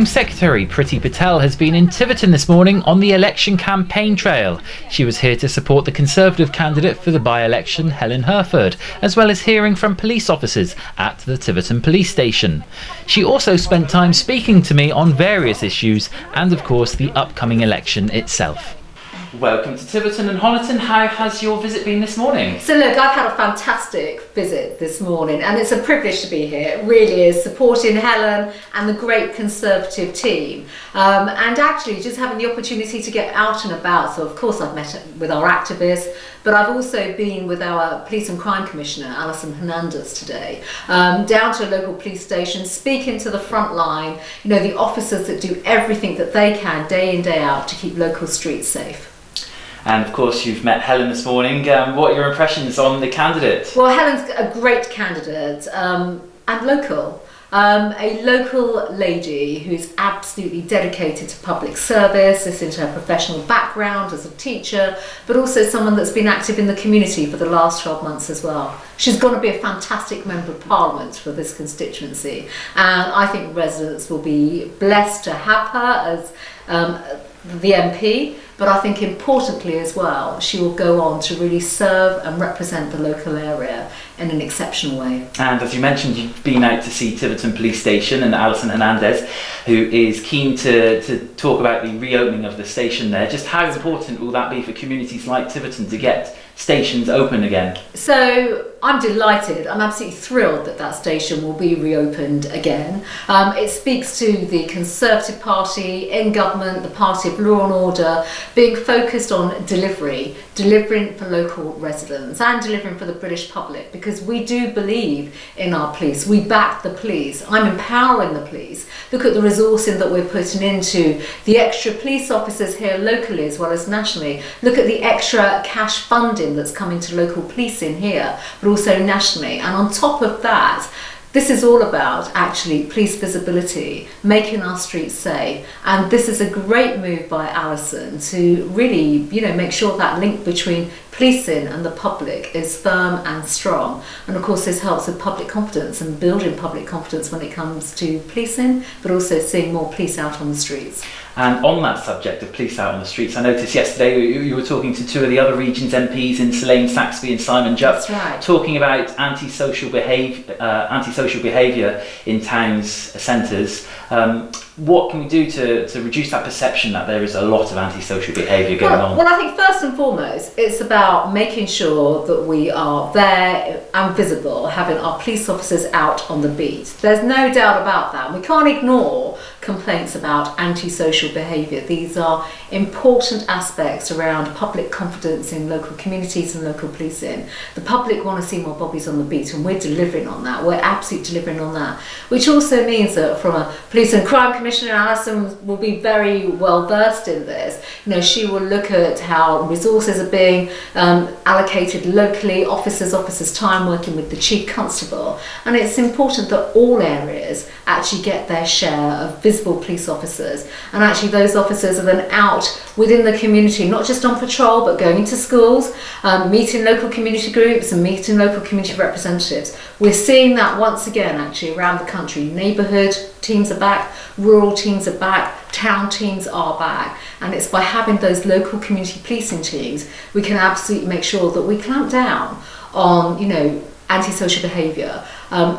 Home Secretary Priti Patel has been in Tiverton this morning on the election campaign trail. She was here to support the Conservative candidate for the by-election, Helen Herford, as well as hearing from police officers at the Tiverton police station. She also spent time speaking to me on various issues and, of course, the upcoming election itself. Welcome to Tiverton and Honiton. How has your visit been this morning? So look, I've had a fantastic visit this morning and it's a privilege to be here. It really is, supporting Helen and the great Conservative team. And actually just having the opportunity to get out and about. So of course I've met with our activists, but I've also been with our Police and Crime Commissioner, Alison Hernandez, today, down to a local police station, speaking to the front line, the officers that do everything that they can day in, day out to keep local streets safe. And of course you've met Helen this morning. What are your impressions on the candidate? Well, Helen's a great candidate and local. A local lady who's absolutely dedicated to public service, this into her professional background as a teacher, but also someone that's been active in the community for the last 12 months as well. She's going to be a fantastic Member of Parliament for this constituency, and I think residents will be blessed to have her as the MP, but I think importantly as well, she will go on to really serve and represent the local area in an exceptional way. And as you mentioned, you've been out to see Tiverton Police Station and Alison Hernandez, who is keen to talk about the reopening of the station there. Just how important will that be for communities like Tiverton to get stations open again? So I'm delighted, I'm absolutely thrilled that that station will be reopened again. It speaks to the Conservative Party in government, the party of law and order, being focused on delivering for local residents and delivering for the British public, because we do believe in our police. We back the police. I'm empowering the police. Look at the resourcing that we're putting into the extra police officers here locally as well as nationally. Look at the extra cash funding that's coming to local policing here, but also nationally. And on top of that, this is all about actually police visibility, making our streets safe. And this is a great move by Alison to really, make sure that link between policing and the public is firm and strong. And of course this helps with public confidence and building public confidence when it comes to policing, but also seeing more police out on the streets. And on that subject of police out on the streets, I noticed yesterday you were talking to two of the other region's MPs in Selene Saxby and Simon Jupp, talking about antisocial behaviour in towns' centres. What can we do to reduce that perception that there is a lot of antisocial behaviour going on? Well, I think first and foremost, it's about making sure that we are there and visible, having our police officers out on the beat. There's no doubt about that. We can't ignore complaints about antisocial behaviour. These are important aspects around public confidence in local communities and local policing. The public want to see more bobbies on the beat, and we're delivering on that. We're absolutely delivering on that, which also means that from a Police and Crime Commissioner, Alison will be very well versed in this. She will look at how resources are being allocated locally, officers' time working with the Chief Constable, and it's important that all areas actually get their share of visible police officers, and actually those officers are then out within the community, not just on patrol but going into schools, meeting local community groups and meeting local community representatives. We're seeing that once again actually around the country. Neighbourhood teams are back, rural teams are back, town teams are back, and it's by having those local community policing teams we can absolutely make sure that we clamp down on antisocial behaviour,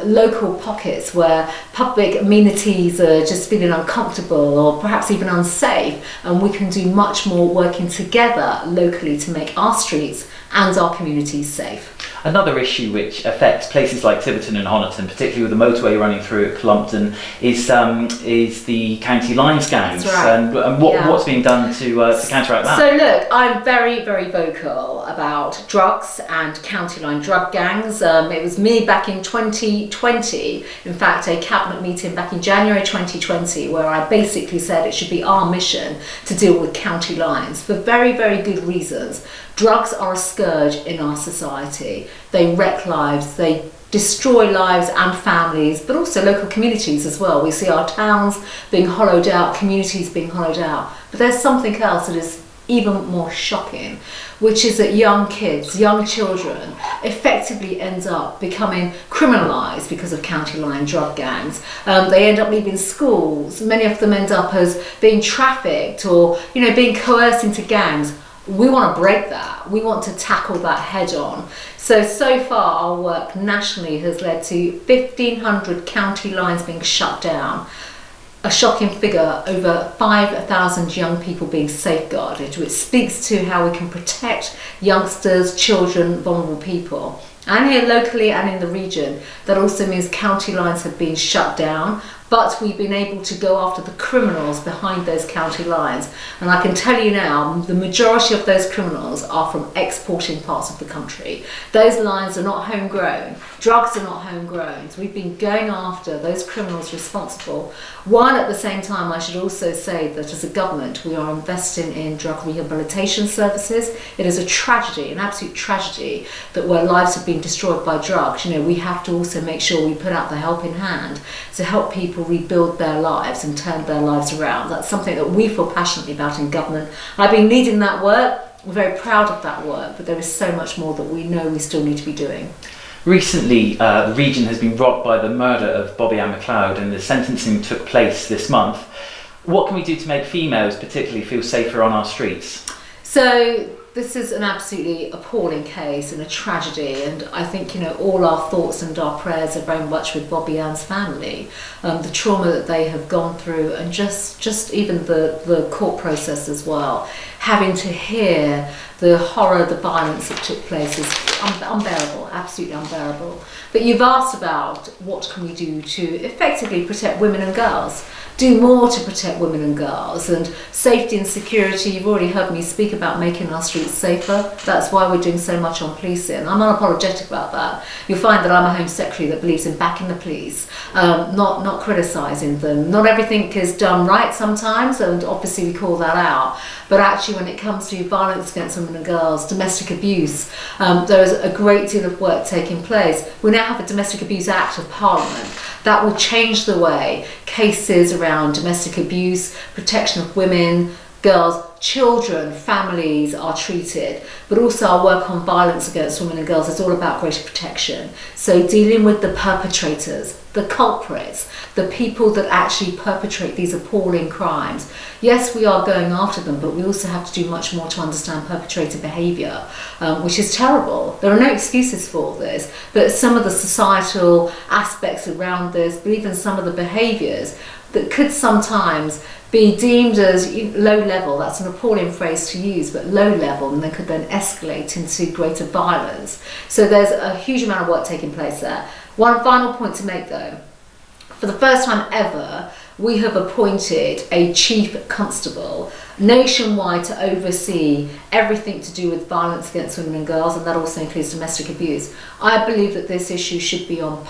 local pockets where public amenities are just feeling uncomfortable or perhaps even unsafe, and we can do much more working together locally to make our streets and our communities safe. Another issue which affects places like Tiverton and Honiton, particularly with the motorway running through at Clumpton, is the county lines gangs. That's right. And what's being done to counteract that? So look, I'm very, very vocal about drugs and county line drug gangs. It was me back in 2020, in fact a cabinet meeting back in January 2020, where I basically said it should be our mission to deal with county lines for very, very good reasons. Drugs are a scourge in our society. They wreck lives, they destroy lives and families, but also local communities as well. We see our towns being hollowed out, communities being hollowed out. But there's something else that is even more shocking, which is that young kids, young children, effectively end up becoming criminalised because of county line drug gangs. They end up leaving schools. Many of them end up as being trafficked or, being coerced into gangs. We want to break that. We want to tackle that head on. So far our work nationally has led to 1,500 county lines being shut down. A shocking figure, over 5,000 young people being safeguarded, which speaks to how we can protect youngsters, children, vulnerable people. And here locally and in the region, that also means county lines have been shut down, but we've been able to go after the criminals behind those county lines. And I can tell you now, the majority of those criminals are from exporting parts of the country. Those lines are not homegrown. Drugs are not homegrown. So we've been going after those criminals responsible, while at the same time I should also say that as a government we are investing in drug rehabilitation services. It is a tragedy, an absolute tragedy, that where lives have been destroyed by drugs, we have to also make sure we put out the helping hand to help people rebuild their lives and turn their lives around. That's something that we feel passionately about in government. I've been leading that work. We're very proud of that work, but there is so much more that we know we still need to be doing. Recently, the region has been rocked by the murder of Bobby Ann McLeod, and the sentencing took place this month. What can we do to make females particularly feel safer on our streets? So this is an absolutely appalling case and a tragedy, and I think all our thoughts and our prayers are very much with Bobby Ann's family. The trauma that they have gone through, and just even the court process as well. Having to hear the horror, the violence that took place is unbearable, absolutely unbearable. But you've asked about what can we do to effectively protect women and girls. Do more to protect women and girls, and safety and security. You've already heard me speak about making our streets safer. That's why we're doing so much on policing. I'm unapologetic about that. You'll find that I'm a Home Secretary that believes in backing the police, not criticising them. Not everything is done right sometimes, and obviously we call that out. But actually when it comes to violence against women and girls, domestic abuse, there is a great deal of work taking place. We now have a Domestic Abuse Act of Parliament that will change the way cases around domestic abuse, protection of women, girls, children, families are treated. But also our work on violence against women and girls is all about greater protection. So dealing with the perpetrators, the culprits, the people that actually perpetrate these appalling crimes. Yes, we are going after them, but we also have to do much more to understand perpetrator behaviour, which is terrible. There are no excuses for this, but some of the societal aspects around this, but even some of the behaviours that could sometimes be deemed as low level. That's an appalling phrase to use, but low level, and they could then escalate into greater violence. So there's a huge amount of work taking place there. One final point to make though. For the first time ever, we have appointed a chief constable nationwide to oversee everything to do with violence against women and girls, and that also includes domestic abuse. I believe that this issue should be on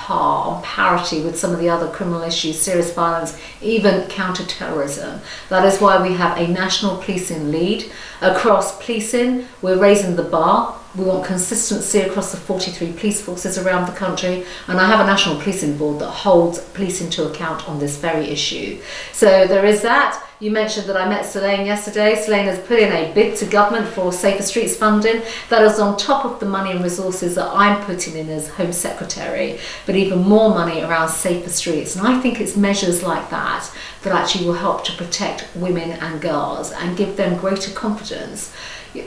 parity with some of the other criminal issues, serious violence, even counter-terrorism. That is why we have a national policing lead. Across policing, we're raising the bar. We want consistency across the 43 police forces around the country, and I have a national policing board that holds policing to account on this very issue. So there is that. You mentioned that I met Selene yesterday. Selene has put in a bid to government for Safer Streets funding. That is on top of the money and resources that I'm putting in as Home Secretary, but even more money around safer streets. And I think it's measures like that that actually will help to protect women and girls and give them greater confidence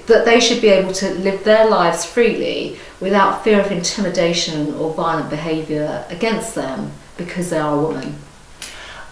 that they should be able to live their lives freely without fear of intimidation or violent behaviour against them because they are a woman.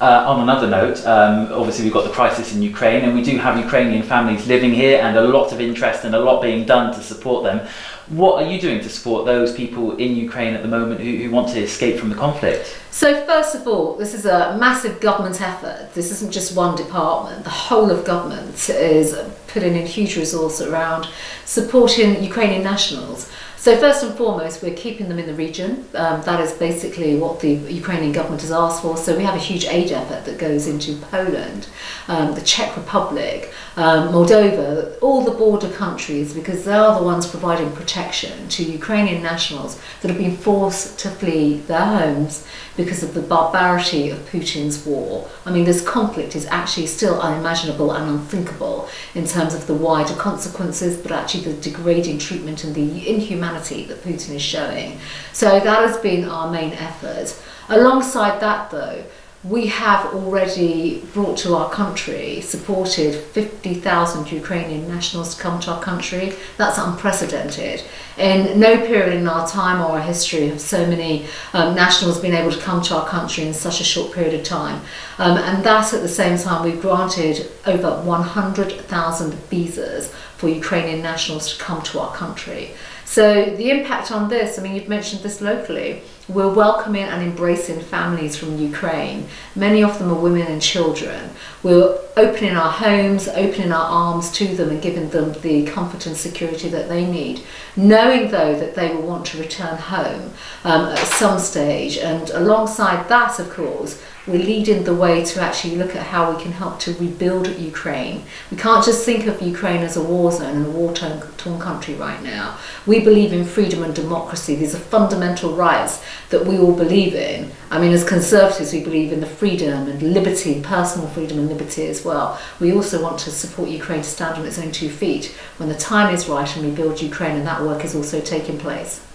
On another note, obviously we've got the crisis in Ukraine, and we do have Ukrainian families living here and a lot of interest and a lot being done to support them. What are you doing to support those people in Ukraine at the moment who want to escape from the conflict? So first of all, this is a massive government effort. This isn't just one department. The whole of government is putting in huge resource around supporting Ukrainian nationals. So first and foremost, we're keeping them in the region. That is basically what the Ukrainian government has asked for. So we have a huge aid effort that goes into Poland, the Czech Republic, Moldova, all the border countries, because they are the ones providing protection to Ukrainian nationals that have been forced to flee their homes because of the barbarity of Putin's war. I mean, this conflict is actually still unimaginable and unthinkable in terms of the wider consequences, but actually the degrading treatment and the inhumanity that Putin is showing. So that has been our main effort. Alongside that, though, we have already brought to our country, supported 50,000 Ukrainian nationals to come to our country. That's unprecedented. In no period in our time or our history have so many nationals been able to come to our country in such a short period of time. And that at the same time, we've granted over 100,000 visas for Ukrainian nationals to come to our country. So the impact on this, I mean, you've mentioned this locally, we're welcoming and embracing families from Ukraine. Many of them are women and children. We're opening our homes, opening our arms to them and giving them the comfort and security that they need, knowing though that they will want to return home at some stage. And alongside that, of course, we're leading the way to actually look at how we can help to rebuild Ukraine. We can't just think of Ukraine as a war zone and a war-torn country right now. We believe in freedom and democracy. These are fundamental rights that we all believe in. I mean, as Conservatives, we believe in the freedom and liberty, personal freedom and liberty as well. We also want to support Ukraine to stand on its own 2 feet when the time is right and rebuild Ukraine, and that work is also taking place.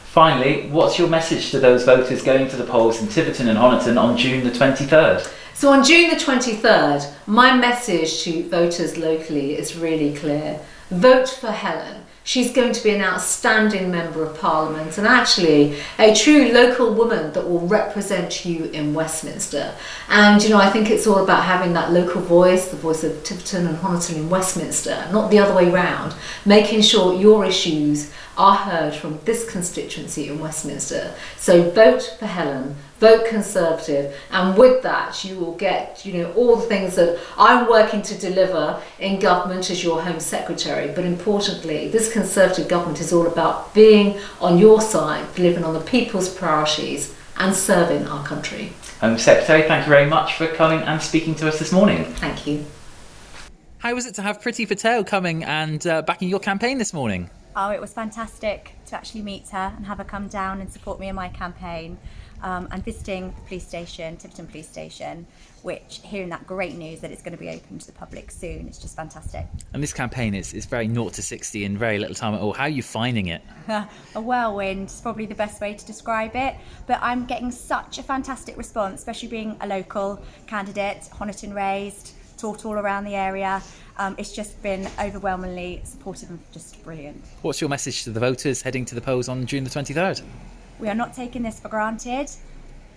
Finally, what's your message to those voters going to the polls in Tiverton and Honiton on June the 23rd? So on June the 23rd, my message to voters locally is really clear. Vote for Helen. She's going to be an outstanding Member of Parliament and actually a true local woman that will represent you in Westminster. And, you know, I think it's all about having that local voice, the voice of Tiverton and Honiton in Westminster, not the other way round, making sure your issues are heard from this constituency in Westminster. So vote for Helen, vote Conservative, and with that you will get, you know, all the things that I'm working to deliver in government as your Home Secretary. But importantly, this Conservative government is all about being on your side, delivering on the people's priorities and serving our country. Home Secretary, thank you very much for coming and speaking to us this morning. Thank you. How was it to have Priti Patel coming and backing your campaign this morning? Oh, it was fantastic to actually meet her and have her come down and support me in my campaign. And visiting the police station, Tiverton Police Station, which, hearing that great news that it's going to be open to the public soon, it's just fantastic. And this campaign is very 0 to 60 in very little time at all. How are you finding it? A whirlwind is probably the best way to describe it, but I'm getting such a fantastic response, especially being a local candidate, Honiton raised, taught all around the area. It's just been overwhelmingly supportive and just brilliant. What's your message to the voters heading to the polls on June the 23rd? We are not taking this for granted.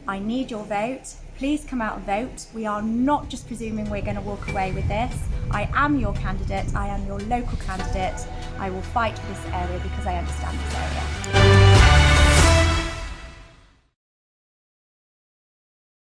I need your vote. Please come out and vote. We are not just presuming we're going to walk away with this. I am your candidate. I am your local candidate. I will fight for this area because I understand this area.